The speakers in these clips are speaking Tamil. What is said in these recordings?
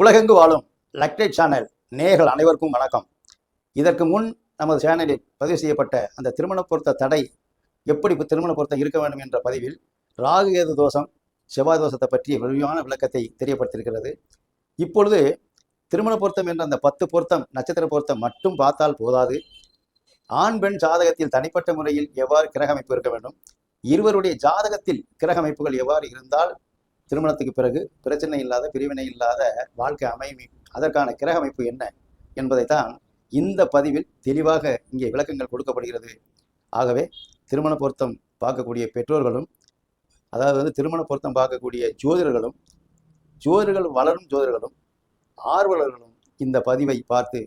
உலகெங்கு வாழும் லக்டேட் சேனல் நேயர்கள் அனைவருக்கும் வணக்கம். இதற்கு முன் நமது சேனலில் பதிவு செய்யப்பட்ட அந்த திருமண பொருத்த தடை, எப்படி திருமண பொருத்தம் இருக்க வேண்டும் என்ற பதிவில் ராகு கேது தோஷம், செவ்வாய் தோஷத்தை பற்றிய விரிவான விளக்கத்தை தெரியப்படுத்தியிருக்கிறது. இப்பொழுது திருமண பொருத்தம் என்ற அந்த 10 பொருத்தம், நட்சத்திர பொருத்தம் மட்டும் பார்த்தால் போதாது. ஆண் பெண் ஜாதகத்தில் தனிப்பட்ட முறையில் எவ்வாறு கிரக அமைப்பு இருக்க வேண்டும், இருவருடைய ஜாதகத்தில் கிரக அமைப்புகள் எவ்வாறு இருந்தால் திருமணத்துக்கு பிறகு பிரச்சனை இல்லாத, பிரிவினை இல்லாத வாழ்க்கை அமையும், அதற்கான கிரக அமைப்பு என்ன என்பதைத்தான் இந்த பதிவில் தெளிவாக இங்கே விளக்கங்கள் கொடுக்கப்படுகிறது. ஆகவே திருமண பொருத்தம் பார்க்கக்கூடிய பெற்றோர்களும், அதாவது திருமண பொருத்தம் பார்க்கக்கூடிய ஜோதிடர்களும் வளரும் ஜோதிடர்களும் ஆர்வலர்களும் இந்த பதிவை பார்த்து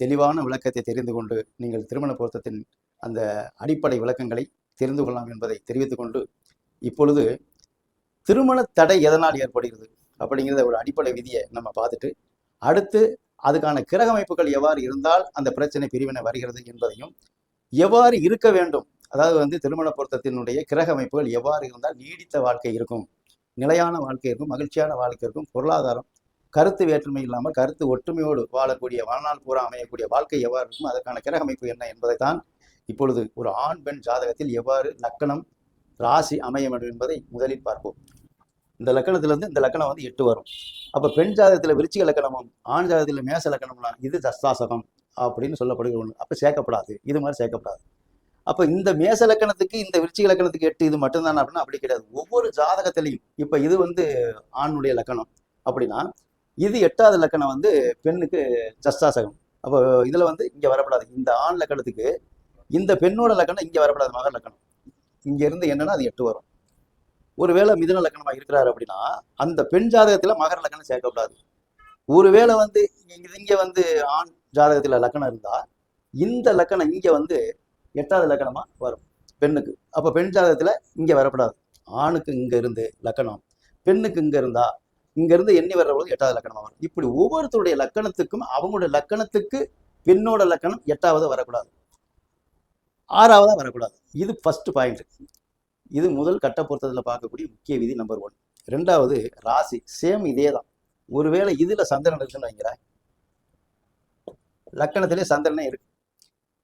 தெளிவான விளக்கத்தை தெரிந்து கொண்டு நீங்கள் திருமண பொருத்தத்தின் அந்த அடிப்படை விளக்கங்களை தெரிந்து கொள்ளலாம் என்பதை தெரிவித்துக் கொண்டு, இப்பொழுது திருமண தடை எதனால் ஏற்படுகிறது அப்படிங்கிறத ஒரு அடிப்படை விதியை நம்ம பார்த்துட்டு, அடுத்து அதுக்கான கிரக அமைப்புகள் எவ்வாறு இருந்தால் அந்த பிரச்சனை பிரிவினை வருகிறது என்பதையும், எவ்வாறு இருக்க வேண்டும், அதாவது திருமண பொருத்தத்தினுடைய கிரக அமைப்புகள் எவ்வாறு இருந்தால் நீடித்த வாழ்க்கை இருக்கும், நிலையான வாழ்க்கை இருக்கும், மகிழ்ச்சியான வாழ்க்கை இருக்கும், பொருளாதாரம், கருத்து வேற்றுமை இல்லாமல் கருத்து ஒற்றுமையோடு வாழக்கூடிய, வாழ்நாள் பூரா அமையக்கூடிய வாழ்க்கை எவ்வாறு இருக்கும், அதற்கான கிரக அமைப்பு என்ன என்பதைத்தான் இப்பொழுது ஒரு ஆண் பெண் ஜாதகத்தில் எவ்வாறு லக்கணம் ராசி அமைய வேண்டும் என்பதை முதலில் பார்ப்போம். இந்த லக்கணத்திலிருந்து இந்த லக்கணம் 8 வரும். அப்போ பெண் ஜாதகத்தில் விருச்சிக லக்கணமும் ஆண் ஜாதகத்தில் மேச லக்கணம்லாம் இது தஸ்தாசகம் அப்படின்னு சொல்லப்படுகிற ஒன்று. அப்போ சேர்க்கப்படாது, இது மாதிரி சேர்க்கப்படாது. அப்போ இந்த மேச லக்கணத்துக்கு இந்த விருச்சிக லக்கணத்துக்கு 8 இது மட்டும்தான் அப்படின்னா அப்படி கிடையாது. ஒவ்வொரு ஜாதகத்திலையும் இப்போ இது ஆணுடைய லக்கணம் அப்படின்னா, இது 8வது லக்கணம் பெண்ணுக்கு தஸ்தாசகம். அப்போ இதில் இங்கே வரப்படாது. இந்த ஆண் லக்கணத்துக்கு இந்த பெண்ணோட லக்கணம் இங்கே வரப்படாது, மகர் லக்கணம். இங்க இருந்து என்னன்னா அது 8 வரும். ஒருவேளை மிதுன லக்கணமா இருக்கிறாரு அப்படின்னா அந்த பெண் ஜாதகத்துல மகர லக்கணம் சேர்க்கப்படாது. ஒருவேளை இங்க ஆண் ஜாதகத்துல லக்கணம் இருந்தா இந்த லக்கணம் இங்க 8வது லக்கணமா வரும் பெண்ணுக்கு. அப்ப பெண் ஜாதகத்துல இங்க வரப்படாது. ஆணுக்கு இங்க இருந்து லக்கணம், பெண்ணுக்கு இங்க இருந்தா இங்க இருந்து எண்ணி வர்ற போது 8வது லக்கணமா வரும். இப்படி ஒவ்வொருத்தருடைய லக்கணத்துக்கும் அவங்களுடைய லக்கணத்துக்கு பெண்ணோட லக்கணம் 8வது வரக்கூடாது, 6வதா வரக்கூடாது. இது ஃபர்ஸ்ட் பாயிண்ட். இது முதல் கட்ட பொருத்தத்தில் பார்க்கக்கூடிய முக்கிய விதி நம்பர் 1. 2வது ராசி, சேம் இதே தான். ஒருவேளை இதுல சந்திரன் இருக்குன்னு வைக்கிறேன், லக்கணத்திலே சந்திரனே இருக்கு,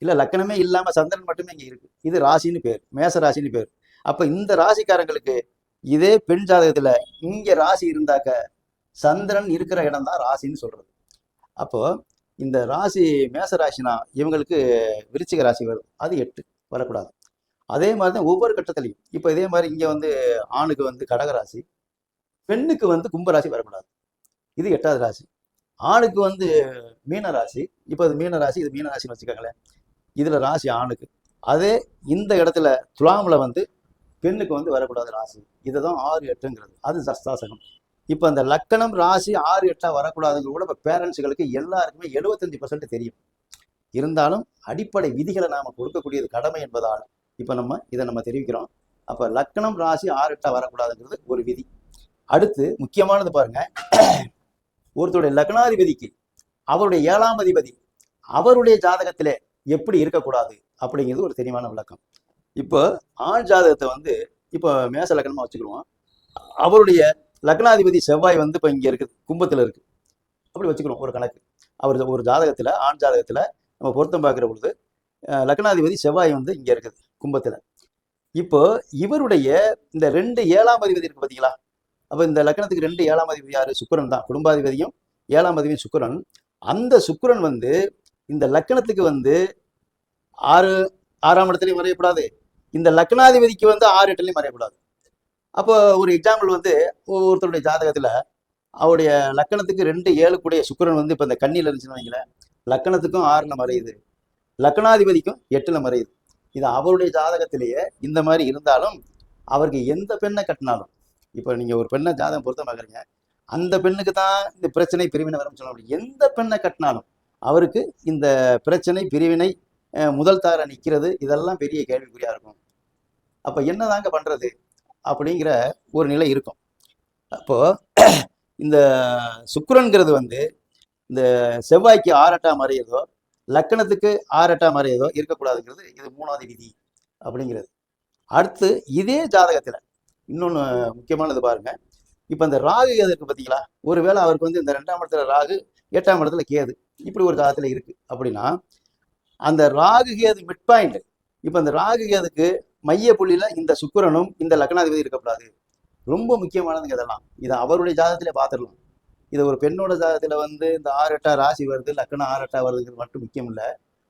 இல்ல லக்கணமே இல்லாம சந்திரன் மட்டுமே இங்க இருக்கு, இது ராசின்னு பேர், மேச ராசின்னு பேர். அப்ப இந்த ராசிக்காரங்களுக்கு இதே பெண் ஜாதகத்துல இங்க ராசி இருந்தாக்க சந்திரன் இருக்கிற இடம் தான் ராசின்னு சொல்றது. அப்போ இந்த ராசி மேச ராசினா இவங்களுக்கு விருச்சிக ராசி வரும், அது 8 வரக்கூடாது. அதே மாதிரி தான் ஒவ்வொரு கட்டத்திலையும். இப்போ இதே மாதிரி இங்கே ஆணுக்கு கடகராசி, பெண்ணுக்கு கும்பராசி வரக்கூடாது, இது 8வது ராசி. ஆணுக்கு மீன ராசி, இப்போ இது மீன ராசி, இது மீன ராசின்னு வச்சுக்கோங்களேன், இதில் ராசி ஆணுக்கு. அதே இந்த இடத்துல துலாமில் பெண்ணுக்கு வரக்கூடாது ராசி. இதுதான் 6, 8ங்கிறது, அது சஸ்தாசகம். இப்போ அந்த லக்கணம் ராசி 6, 8 வரக்கூடாதுங்க கூட இப்போ பேரண்ட்ஸுகளுக்கு எல்லாருக்குமே 75% தெரியும். இருந்தாலும் அடிப்படை விதிகளை நாம் கொடுக்கக்கூடியது கடமை என்பதால் இப்போ இதை நம்ம தெரிவிக்கிறோம். அப்போ லக்கணம் ராசி 6, 8 வரக்கூடாதுங்கிறது ஒரு விதி. அடுத்து முக்கியமானது பாருங்க, ஒருத்தருடைய லக்னாதிபதிக்கு அவருடைய 7ஆம் அதிபதி அவருடைய ஜாதகத்திலே எப்படி இருக்கக்கூடாது அப்படிங்கிறது ஒரு தெளிவான விளக்கம். இப்போ ஆண் ஜாதகத்தை இப்போ மேச லக்னமா வச்சுக்கிடுவோம். அவருடைய லக்னாதிபதி செவ்வாய் இப்போ இங்கே இருக்குது, கும்பத்தில் இருக்கு, அப்படி வச்சுக்கிறோம் ஒரு கணக்கு. அவர் ஒரு ஜாதகத்தில், ஆண் ஜாதகத்தில் நம்ம பொருத்தம் பார்க்குற பொழுது லக்னாதிபதி செவ்வாய் இங்கே இருக்குது கும்பத்தில். இப்போ இவருடைய இந்த 2 7ஆம் அதிபதி இருக்கு பார்த்தீங்களா. அப்போ இந்த லக்னத்துக்கு 2 7ஆம் அதிபதி யாரு? சுக்கிரன் தான். குடும்பாதிபதியும் 7ஆம் அதிபதியும் சுக்கிரன். அந்த சுக்கிரன் இந்த லக்னத்துக்கு 6ஆம் இடத்துலையும் மறையக்கூடாது, இந்த லக்னாதிபதிக்கு 6, 8லையும் மறையக்கூடாது. அப்போ ஒரு எக்ஸாம்பிள் ஒருத்தருடைய ஜாதகத்தில் அவருடைய லக்கணத்துக்கு 2, 7 கூடிய சுக்கிரன் இப்போ இந்த கண்ணியில் இருந்துச்சுன்னு வைங்களேன், லக்கணத்துக்கும் 6ல மறையுது, லக்னாதிபதிக்கும் 8ல மறையுது. இது அவருடைய ஜாதகத்திலேயே இந்த மாதிரி இருந்தாலும் அவருக்கு எந்த பெண்ணை கட்டினாலும், இப்போ நீங்கள் ஒரு பெண்ணை ஜாதகம் பொருத்தம் பார்க்குறீங்க, அந்த பெண்ணுக்கு தான் இந்த பிரச்சனை பிரிவினை வரும்னு சொல்ல முடியும். எந்த பெண்ணை கட்டினாலும் அவருக்கு இந்த பிரச்சனை பிரிவினை முதல் தார நிற்கிறது, இதெல்லாம் பெரிய கேள்விக்குறியா இருக்கும். அப்போ என்னதாங்க பண்றது அப்படிங்கிற ஒரு நிலை இருக்கும். அப்போ இந்த சுக்கிரன்கிறது இந்த செவ்வாய்க்கு 6, 8 மறையதோ, லக்கணத்துக்கு 6, 8 மறையதோ இருக்கக்கூடாதுங்கிறது இது 3வது விதி அப்படிங்கிறது. அடுத்து இதே ஜாதகத்தில் இன்னொன்று முக்கியமானது பாருங்க, இப்போ அந்த ராகு கேது இருக்கு பார்த்தீங்களா, ஒருவேளை அவருக்கு வந்து இந்த 2ஆம் இடத்துல ராகு, 8ஆம் இடத்துல கேது, இப்படி ஒரு காலத்தில் இருக்கு அப்படின்னா, அந்த ராகு கேது மிட் பாயிண்ட். இப்போ அந்த ராகு கேதுக்கு மைய புள்ளியில இந்த சுக்கிரனும் இந்த லக்னாதிபதி இருக்கக்கூடாது. ரொம்ப முக்கியமானதுங்க இதெல்லாம். இதை அவருடைய ஜாதகத்திலே பார்த்துடலாம். இதை ஒரு பெண்ணோட ஜாதகத்துல வந்து இந்த 6 8 ராசி வருது, லக்னம் 6 8 வருதுங்கிறது மட்டும் முக்கியம் இல்லை.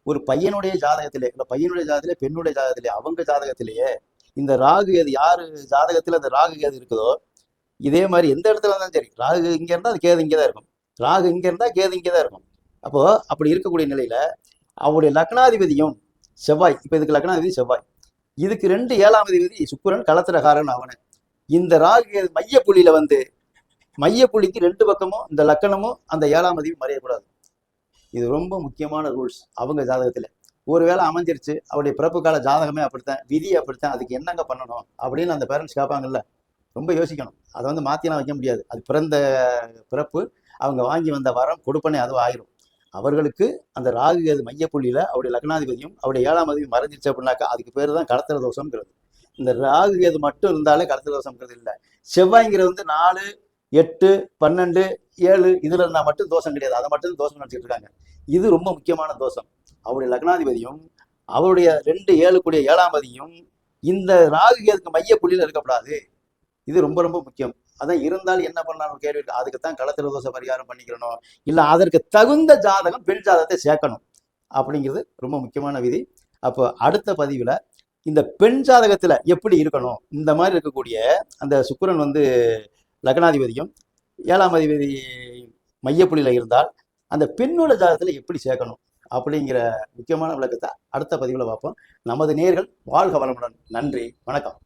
ஒரு பையனுடைய ஜாதகத்திலே, இல்லை பையனுடைய ஜாதகத்திலே, பெண்ணுடைய ஜாதகத்திலே, அவங்க ஜாதகத்திலேயே இந்த ராகு கேது யாரு ஜாதகத்துல அந்த ராகு கேது இருக்குதோ, இதே மாதிரி எந்த இடத்துல இருந்தாலும் சரி, ராகு இங்க இருந்தா அது கேது இங்கே தான் இருக்கும், ராகு இங்க இருந்தா கேது இங்கே தான் இருக்கும். அப்போ அப்படி இருக்கக்கூடிய நிலையில அவருடைய லக்னாதிபதியும் செவ்வாய், இப்ப இதுக்கு லக்னாதிபதி செவ்வாய், இதுக்கு 2 7ஆம் அதிபதி சுக்கிரன், களத்திரகாரன் அவனை. இந்த ராகு மைய புள்ளியில வந்து மைய புள்ளிக்கு 2 பக்கமும் இந்த லக்கணமும் அந்த 7ஆம் அதிபதி மறையக்கூடாது. இது ரொம்ப முக்கியமான ரூல்ஸ் அவங்க ஜாதகத்துல. ஒருவேளை அமைஞ்சிருச்சு, அவருடைய பிறப்பு கால ஜாதகமே அப்படித்தான், விதி அப்படித்தான், அதுக்கு என்னங்க பண்ணணும் அப்படின்னு அந்த பேரண்ட்ஸ் கேட்பாங்கல்ல, ரொம்ப யோசிக்கணும். அதை வந்து மாற்றிலாம் வைக்க முடியாது. அது பிறந்த பிறப்பு, அவங்க வாங்கி வந்த வரம் கொடுப்பனே அதுவும் ஆயிரும். அவர்களுக்கு அந்த ராகு கேது மையப்புள்ளியில அவருடைய லக்னாதிபதியும் அவருடைய 7ஆம் அதிபதி மறைஞ்சிருச்சு அப்படின்னாக்கா அதுக்கு பேர் தான் கடத்திர தோஷம்ங்கிறது. இந்த ராகு கேது மட்டும் இருந்தாலே கடத்திர தோஷம்ங்கிறது இல்லை. செவ்வாய்ங்கிறது வந்து 4 8 12 7 இதுல இருந்தா மட்டும் தோஷம் கிடையாது. அதை மட்டும் தோஷம் நினைச்சிட்டு இருக்காங்க. இது ரொம்ப முக்கியமான தோஷம். அவருடைய லக்னாதிபதியும் அவருடைய 2 7 கூடிய 7ஆம் அதிபதியும் இந்த ராகு கேதுக்கு மைய புள்ளியில இருக்கக்கூடாது. இது ரொம்ப ரொம்ப முக்கியம். அதான் இருந்தால் என்ன பண்ணலாம் கேள்வி இருக்கு. அதுக்குத்தான் களத்திர தோஷ பரிகாரம் பண்ணிக்கிறணும், இல்ல அதற்கு தகுந்த ஜாதகம் பெண் ஜாதகத்தை சேர்க்கணும் அப்படிங்கிறது ரொம்ப முக்கியமான விதி. அப்போ அடுத்த பதிவுல இந்த பெண் ஜாதகத்துல எப்படி இருக்கணும், இந்த மாதிரி இருக்கக்கூடிய அந்த சுக்கிரன் வந்து லக்னாதிபதியும் 7ஆம் அதிபதி மையப்புள்ளியில இருந்தால் அந்த பெண்ணோட ஜாதகத்துல எப்படி சேர்க்கணும் அப்படிங்கிற முக்கியமான விளக்கத்தை அடுத்த பதிவுல பார்ப்போம். நமது நேயர்கள் வாழ்க வளமுடன். நன்றி, வணக்கம்.